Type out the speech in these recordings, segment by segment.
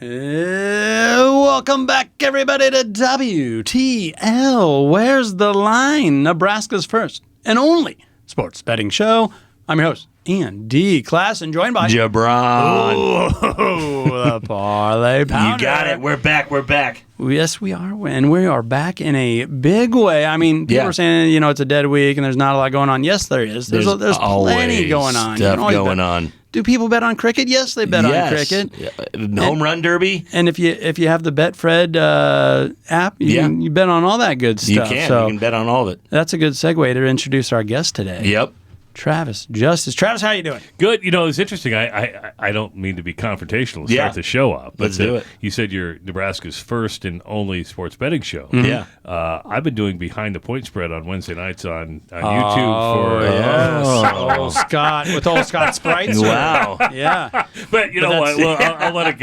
Welcome back, everybody, to WTL. Where's the line? Nebraska's first and only sports betting show. I'm your host, Ian D. Class, and joined by Jabron. Oh, the Parlay Pounder. You got it. We're back. Yes, we are. And we are back in a big way. I mean, people are saying, it's a dead week and there's not a lot going on. Yes, there is. There's plenty going on. Stuff going on. Do people bet on cricket? Yes, they bet on cricket. Home run derby. And if you have the Betfred app, you bet on all that good stuff. You can bet on all of it. That's a good segue to introduce our guest today. Yep. Travis Justice. Travis, how are you doing? Good. It's interesting. I don't mean to be confrontational to start the show up. But Let's do it. You said you're Nebraska's first and only sports betting show. Mm-hmm. Yeah. I've been doing Behind the Point Spread on Wednesday nights on YouTube old Scott with old Scott Sprites. Wow. Yeah. But you know what? Well, I'll let it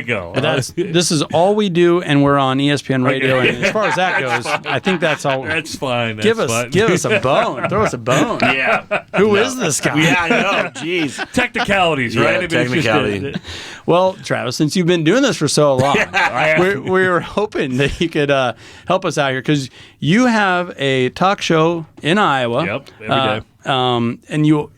go. But this is all we do, and we're on ESPN Radio. And as far as that goes, I think that's all. That's fine. Give us a bone. Throw us a bone. Yeah. Who is this guy? Yeah, I know. Jeez. Technicalities, right? Yeah, technicality. Well, Travis, since you've been doing this for so long, we were hoping that you could help us out here because you have a talk show in Iowa. Yep, every day. And you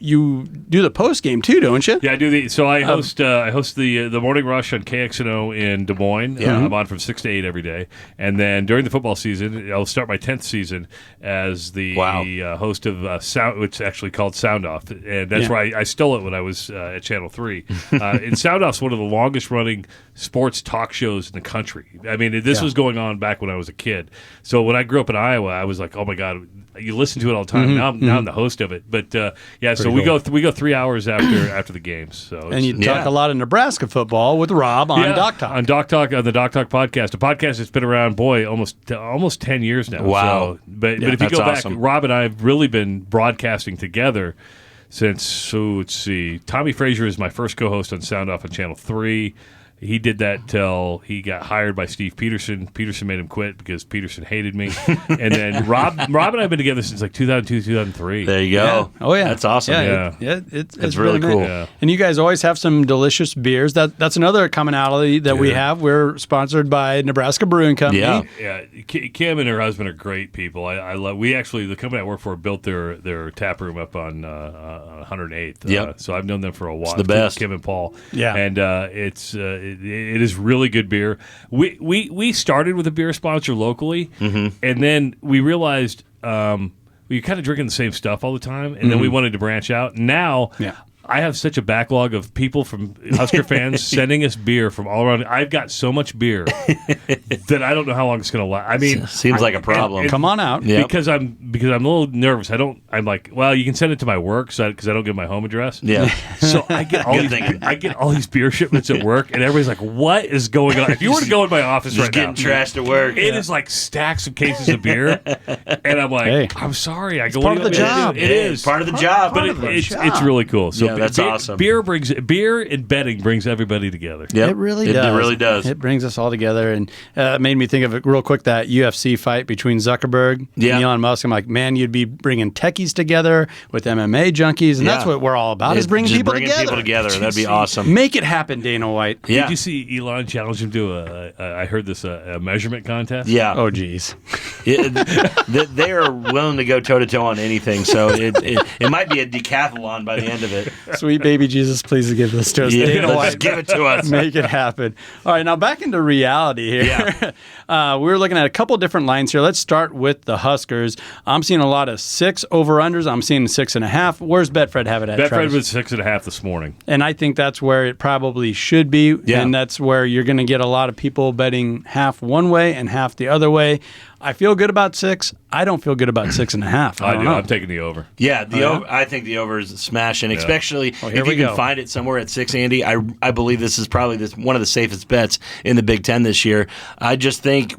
do the post game too, don't you? Yeah, I do. So I host the Morning Rush on KXNO in Des Moines. Yeah. I'm on from 6 to 8 every day, and then during the football season, I'll start my 10th season as the host of Sound, which is actually called Sound Off, and that's where I stole it when I was at Channel 3. And Sound Off's one of the longest running sports talk shows in the country. I mean, this was going on back when I was a kid. So when I grew up in Iowa, I was like, oh my God. You listen to it all the time. Now I'm the host of it. But so we go 3 hours after the games. So and you talk a lot of Nebraska football with Rob on Doc Talk. On Doc Talk, on the Doc Talk podcast. A podcast that's been around, almost 10 years now. Wow. So, but if you go back, Rob and I have really been broadcasting together since, let's see, Tommy Frazier is my first co-host on Sound Off on Channel 3. He did that till he got hired by Steve Peterson. Peterson made him quit because Peterson hated me. And then Rob and I have been together since like 2002, 2003. There you go. Yeah. Oh, yeah. That's awesome. It's really cool. Yeah. And you guys always have some delicious beers. That's another commonality that we have. We're sponsored by Nebraska Brewing Company. Yeah. Kim and her husband are great people. I love. We actually, the company I work for, built their tap room up on 108th. Yep. So I've known them for a while. It's the best. Kim and Paul. Yeah. And it is really good beer. We started with a beer sponsor locally, and then we realized we were kind of drinking the same stuff all the time, and then we wanted to branch out. Now, I have such a backlog of people from Husker fans sending us beer from all around. I've got so much beer that I don't know how long it's going to last. I mean, seems like a problem. Come on out, because I'm a little nervous. I'm like, well, you can send it to my work because I don't give my home address. Yeah, so I get all these beer shipments at work, and everybody's like, what is going on? If you were to go in my office just right now, getting trashed at work, it is like stacks of cases of beer, and I'm like, I'm sorry, I go part of the job. It is part of the job, but it's really cool. So that's awesome. Beer and betting brings everybody together. Yep. It really does. It really does. It brings us all together, and it made me think of it real quick, that UFC fight between Zuckerberg and Elon Musk. I'm like, man, you'd be bringing techies together with MMA junkies, and that's what we're all about, is bringing people together. That'd be awesome. Make it happen, Dana White. Yeah. Did you see Elon challenge him to I heard this, a measurement contest? Yeah. Oh, geez. They are willing to go toe-to-toe on anything, so it might be a decathlon by the end of it. Sweet baby Jesus, please give this to us. Just give it to us. Make it happen. All right, now back into reality here. Yeah. We're looking at a couple different lines here. Let's start with the Huskers. I'm seeing a lot of 6 over-unders. I'm seeing 6.5. Where's Betfred have it at, Betfred Travis? was 6.5 this morning. And I think that's where it probably should be. Yeah. And that's where you're going to get a lot of people betting half one way and half the other way. I feel good about 6. I don't feel good about 6.5. I do. know. I'm taking the over. Yeah, I think the over is smashing, especially if you can find it somewhere at 6, Andy. I believe this is probably one of the safest bets in the Big Ten this year. I just think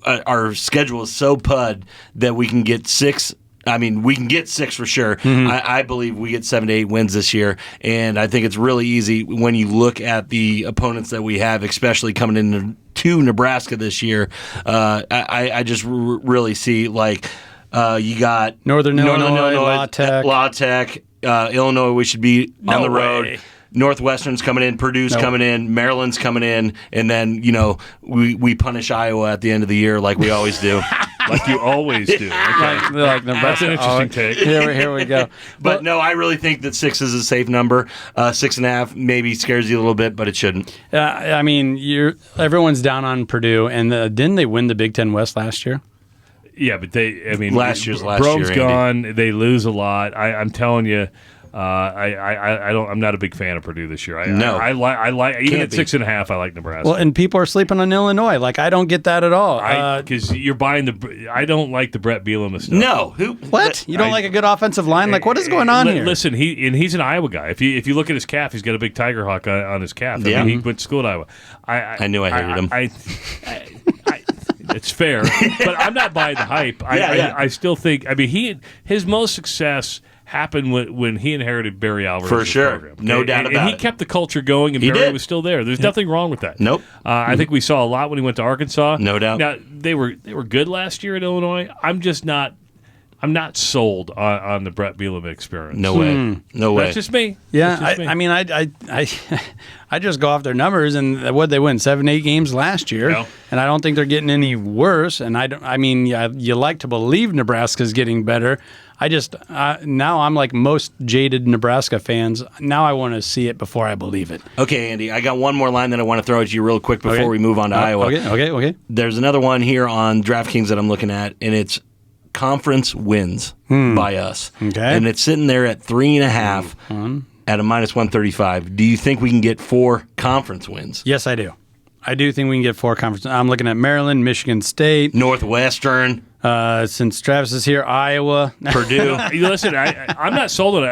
our schedule is so pud that we can get 6. I mean, we can get 6 for sure. I believe we get 7 to 8 wins this year, and I think it's really easy when you look at the opponents that we have, especially coming into Nebraska this year. I just really see, like, you got Northern Illinois, La Tech. Illinois, we should be on the road. Northwestern's coming in, Purdue's coming in, Maryland's coming in, and then we punish Iowa at the end of the year like we always do. Like you always do. Okay. Like Nebraska. That's an interesting take. Here we go. But no, I really think that 6 is a safe number. 6.5 maybe scares you a little bit, but it shouldn't. I mean, everyone's down on Purdue, and didn't they win the Big Ten West last year? Yeah, but last year's Brome's year, gone. They lose a lot. I'm telling you. I'm not a big fan of Purdue this year. I like even at 6.5. I like Nebraska. Well, and people are sleeping on Illinois. Like I don't get that at all. Because you're buying I don't like the Brett Bielema stuff. No, what? You don't like a good offensive line? Like what is going on here? Listen, he's an Iowa guy. If you look at his calf, he's got a big tiger hawk on his calf. I mean, he went to school at Iowa. I knew I hated him. It's fair, but I'm not buying the hype. I still think. I mean, his most success happened when he inherited Barry Alvarez's for sure, program. No doubt about it. And he kept the culture going, and Barry was still there. There's nothing wrong with that. Nope. I think we saw a lot when he went to Arkansas. No doubt. Now they were good last year at Illinois. I'm not sold on the Brett Bielema experience. No way. No way. That's just me. Yeah, I mean, I just go off their numbers, and what they win 7-8 games last year, and I don't think they're getting any worse. And you like to believe Nebraska's getting better. I just now I'm like most jaded Nebraska fans. Now I want to see it before I believe it. Okay, Andy, I got one more line that I want to throw at you real quick before we move on to Iowa. Okay. There's another one here on DraftKings that I'm looking at, and it's conference wins by us. Okay. And it's sitting there at 3.5 at a -135. Do you think we can get 4 conference wins? Yes, I do. I do think we can get 4 conference. I'm looking at Maryland, Michigan State, Northwestern. Since Travis is here, Iowa, Purdue. Listen, I'm not sold on it.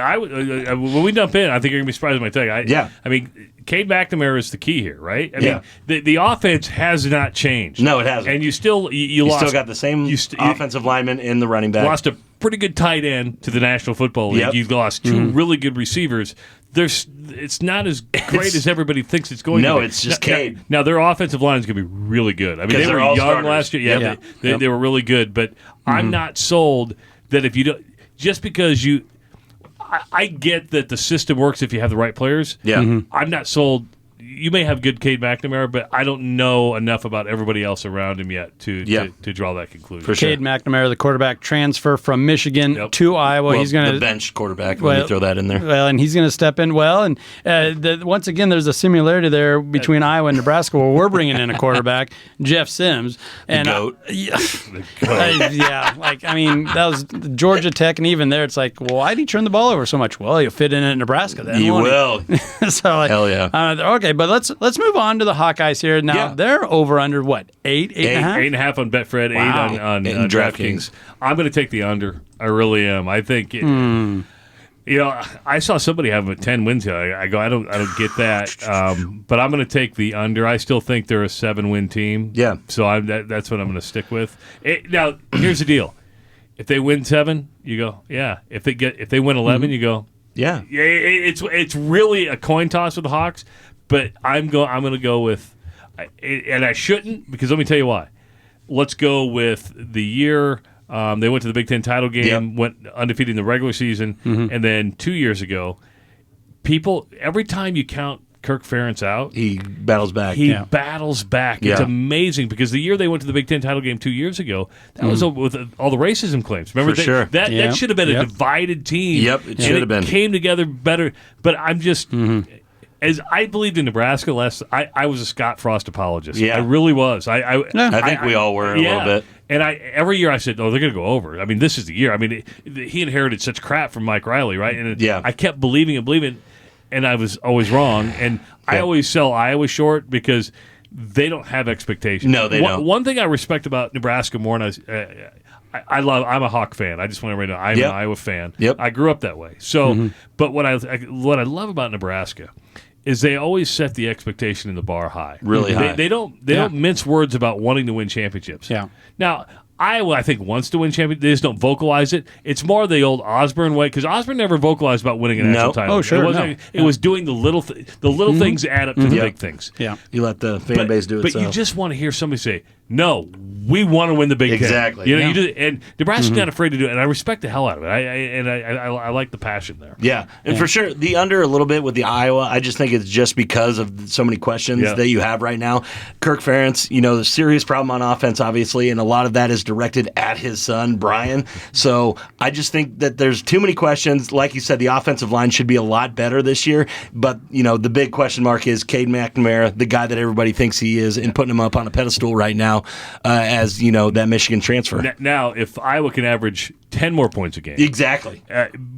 When we dump in, I think you're going to be surprised with my take. I mean, Cade McNamara is the key here, right? I mean, the offense has not changed. No, it hasn't. And you still got the same offensive lineman in the running back. Lost a pretty good tight end to the National Football League. You've lost 2 really good receivers. It's not as great as everybody thinks it's going to be. No, it's just Cade. Now, their offensive line is going to be really good. I mean, they were young starters last year. Yeah, they were really good. But I'm not sold that if you don't – just because you – I get that the system works if you have the right players. Yeah. I'm not sold – you may have good Cade McNamara, but I don't know enough about everybody else around him yet to draw that conclusion. For sure. Cade McNamara, the quarterback, transfer from Michigan to Iowa. Well, he's going to the bench quarterback. Let me throw that in there. Well, and he's going to step in well. And once again, there's a similarity there between Iowa and Nebraska, where we're bringing in a quarterback, Jeff Sims, and GOAT. That was Georgia Tech, and even there, it's like, well, why did he turn the ball over so much? Well, you'll fit in at Nebraska then. You will. So, hell yeah. Okay, but let's move on to the Hawkeyes here. Now they're over under what? 8.5? 8.5 on Betfred, 8 on DraftKings. I'm going to take the under. I really am. I think I saw somebody have 10 wins here. I don't get that. But I'm going to take the under. I still think they're a 7-win team. Yeah. So that's what I'm going to stick with. Now here's the deal: if they win 7, you go, yeah. If they win 11, you go, yeah. It's really a coin toss with the Hawks. But I'm going to go with, and I shouldn't, because let me tell you why. Let's go with the year they went to the Big Ten title game, went undefeated in the regular season, and then 2 years ago, every time you count Kirk Ferentz out, he battles back. Battles back. It's amazing because the year they went to the Big Ten title game 2 years ago, that was with all the racism claims. Remember, that should have been a divided team. Yep, it should have been. It came together better, but I'm just. As I believed in Nebraska less, I was a Scott Frost apologist. Yeah. I really was. I think we all were a little bit. And every year I said, they're going to go over. I mean, this is the year. I mean, he inherited such crap from Mike Riley, right? And I kept believing, and I was always wrong. And I always sell Iowa short because they don't have expectations. No, they don't. One thing I respect about Nebraska more, and I'm a Hawk fan. I just want everybody to know I'm an Iowa fan. Yep. I grew up that way. So, but what I love about Nebraska is they always set the expectation in the bar high. Really high. They don't mince words about wanting to win championships. Yeah. Now, Iowa, I think, wants to win championships. They just don't vocalize it. It's more the old Osborne way, because Osborne never vocalized about winning a national title. Oh, sure. It was doing the little things add up to the big things. Yeah. You let the fan base do it. But you just want to hear somebody say, No, we want to win the Big Ten. Exactly. You know, and Nebraska's not afraid to do it, and I respect the hell out of it. I like the passion there. Yeah, and for sure, the under a little bit with the Iowa, I just think it's just because of so many questions that you have right now. Kirk Ferentz, the serious problem on offense, obviously, and a lot of that is directed at his son, Brian. So I just think that there's too many questions. Like you said, the offensive line should be a lot better this year, but, the big question mark is Cade McNamara, the guy that everybody thinks he is, and putting him up on a pedestal right now as, that Michigan transfer. Now, if Iowa can average 10 more points a game. Exactly.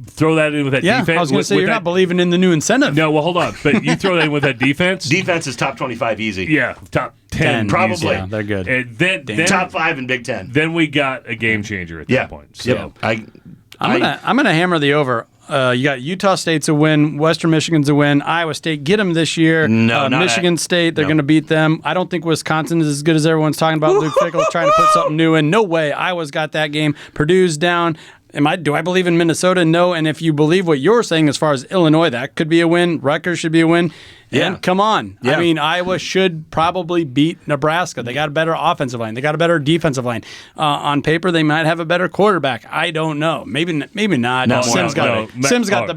Throw that in with that defense. I was going to say, you're not believing in the new incentive. No, well, hold on. But you throw that in with that defense. Defense is top 25 easy. Yeah, top 10 probably. Yeah, they're good. And then top 5 in Big Ten. Then we got a game changer at that point. So I'm gonna hammer the over. You got Utah State's a win, Western Michigan's a win, Iowa State, get them this year. No, not Michigan State, they're going to beat them. I don't think Wisconsin is as good as everyone's talking about. Luke Fickell's trying to put something new in. No way. Iowa's got that game. Purdue's down. Do I believe in Minnesota? No. And if you believe what you're saying as far as Illinois, that could be a win. Rutgers should be a win. And come on. Yeah. I mean, Iowa should probably beat Nebraska. They got a better offensive line. They got a better defensive line. On paper, they might have a better quarterback. I don't know. Maybe not. No, Simms got the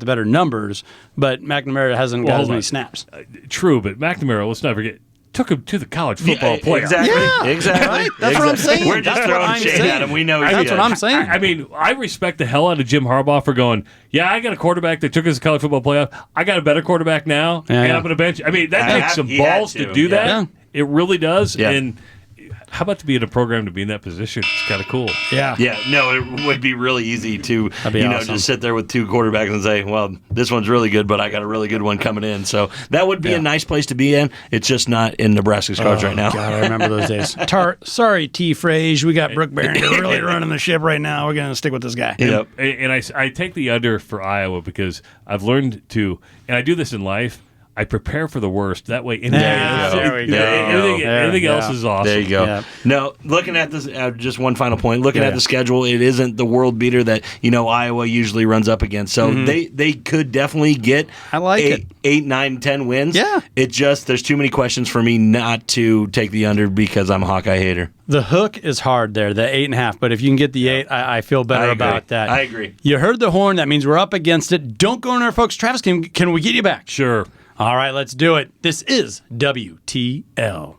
better numbers, but McNamara hasn't got as many snaps. True, but McNamara, let's not forget, took him to the college football playoff. Exactly. Right? That's what I'm saying. We're just throwing shade at him. We know that's what I'm saying. I mean, I respect the hell out of Jim Harbaugh for going, I got a quarterback that took us to the college football playoff. I got a better quarterback now, and I'm going to bench. I mean, that takes some balls to do that. Yeah. It really does. Yeah. And how about to be in a program to be in that position? It's kind of cool. Yeah. No, it would be really easy to awesome. Just sit there with two quarterbacks and say, well, this one's really good, but I got a really good one coming in. So that would be a nice place to be in. It's just not in Nebraska's cards right now. God, I remember those days. Sorry, T. Frage. We got Brooke Barron really running the ship right now. We're going to stick with this guy. Yep. And I take the under for Iowa because I've learned to, and I do this in life, I prepare for the worst. That way, anything else is awesome. There you go. Yeah. No, looking at this, just one final point. Looking at the schedule, it isn't the world beater that Iowa usually runs up against. So they could definitely get 8, 9, 10 wins. Yeah. It just there's too many questions for me not to take the under because I'm a Hawkeye hater. The hook is hard there, the 8.5. But if you can get the 8, I feel better about that. I agree. You heard the horn. That means we're up against it. Don't go in there, folks. Travis, can we get you back? Sure. All right, let's do it. This is WTL.